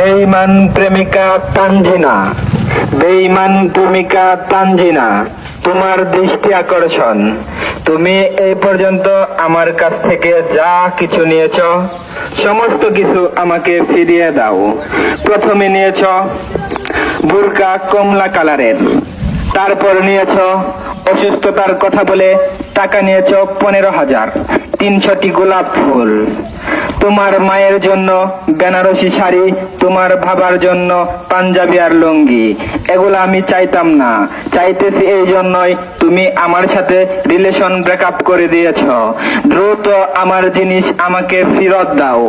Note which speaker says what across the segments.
Speaker 1: বেঈমান প্রেমিকা তানজিনা, বেঈমান প্রেমিকা তানজিনা, তোমার দৃষ্টি আকর্ষণ। তুমি এই পর্যন্ত আমার কাছ থেকে যা কিছু নিয়েছ সমস্ত কিছু আমাকে ফিরিয়ে দাও। প্রথমে নিয়েছ বুরকা কমলা কালারের, তারপর নিয়েছ অসুস্থতার কথা বলে টাকা নিয়েছ 15,000, 300টি গোলাপ ফুল, তোমার মায়ের জন্য বেনারসি শাড়ি, তোমার বাবার জন্য পাঞ্জাবি আর লুঙ্গি। এগুলো আমি চাইতাম না, চাইতেছি এই জন্যই তুমি আমার সাথে রিলেশন ব্রেকআপ করে দিয়েছ। দ্রুত আমার জিনিস আমাকে ফেরত দাও,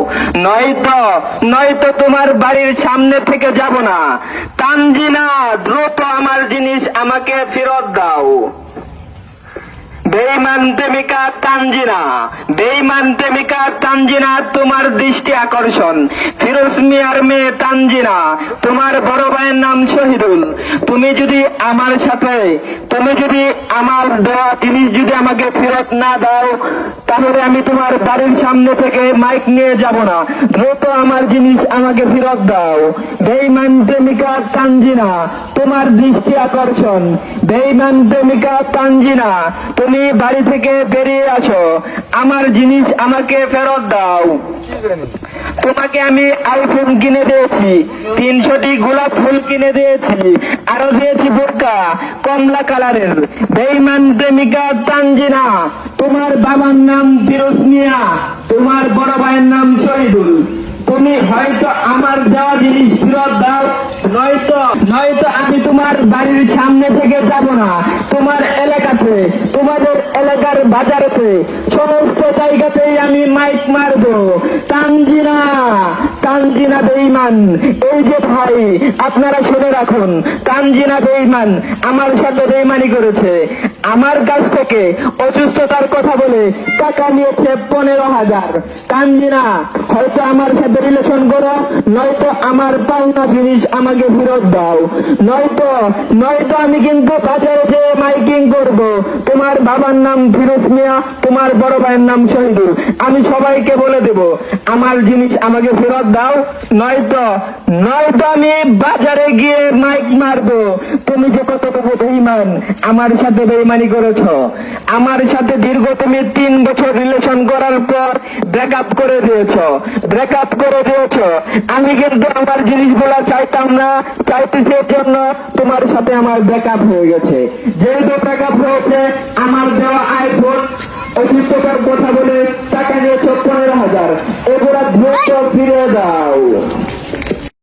Speaker 1: নয়তো তোমার বাড়ির সামনে থেকে যাব না। তানজিনা, দ্রুত আমার জিনিস আমাকে ফেরত দাও। বেঈমান প্রেমিকা তানজিনা, বেঈমান প্রেমিকা তানজিনা, তোমার দৃষ্টি আকর্ষণ। ফিরোজ মিয়ার মেয়ে তানজিনা, তোমার বড় ভাইয়ের নাম শহীদুল। তুমি যদি আমার দেওয়া জিনিস যদি আমাকে ফেরত না দাও, তাহলে আমি তোমার বাড়ির সামনে থেকে মাইক নিয়ে যাব না। দ্রুত আমার জিনিস আমাকে ফেরত দাও। বেঈমান প্রেমিকা তানজিনা, তোমার দৃষ্টি আকর্ষণ। বেঈমান প্রেমিকা তানজিনা, তুমি বাড়ি থেকে বেরিয়ে আসো, আমার জিনিস আমাকে ফেরত দাও। তোমাকে আমি আইফোন কিনে দিয়েছি, 300টি গোলাপ ফুল কিনে দিয়েছি, আরো দিয়েছি বোরকা কমলা কালারের। বেঈমান প্রেমিকা তানজিনা, তোমার বাবার নাম ফিরোজ মিয়া, তোমার বড় ভাইয়ের নাম শহীদুল। তুমি হয়তো আমার দেওয়া জিনিস ফেরত দাও, নয়তো আমি তোমার বাড়ির সামনে থেকে যাব না। তোমার এলাকাতে, তোমাদের এলাকার বাজারেতে, সমস্ত জায়গাতেই আমি মাইক মারবো। তানজিনা, তানজিনা বেঈমান। এই যে ভাই, আপনারা শুনে রাখুন, তানজিনা বেঈমান আমার সাথে বেঈমানি করেছে। আমার কাছ থেকে অসুস্থতার কথা বলে টাকা নিয়েছে 15,000। তানজিনা, হয়তো আমার সাথে রিলেশন করো, নয়তো আমার পাওনা জিনিস আমাকে ফেরত দাও, নয়তো আমি কিন্তু বাজারে যেয়ে মাইকিং করব। তোমার বাবার নাম ফিরোজ মিয়া, তোমার বড় ভাইয়ের নাম শহীদুল। আমি সবাইকে বলে দেব আমার জিনিস আমাকে ফেরত দাও, নয়তো আমি বাজারে গিয়ে মাইক মারবো। তুমি যে কতটুকু বেঈমান, আমার সাথে বেঈমানি করেছো। আমার সাথে দীর্ঘ তুমি 3 বছর রিলেশন করার পর ব্রেকআপ করে দিয়েছো। আমি কিন্তু আমার জিনিসগুলো চাইতাম না, চাইতেছি এর জন্য তোমার সাথে আমার ব্রেকআপ হয়ে গেছে। যেহেতু ব্রেকআপ হয়েছে, আমার দেওয়া আইফোন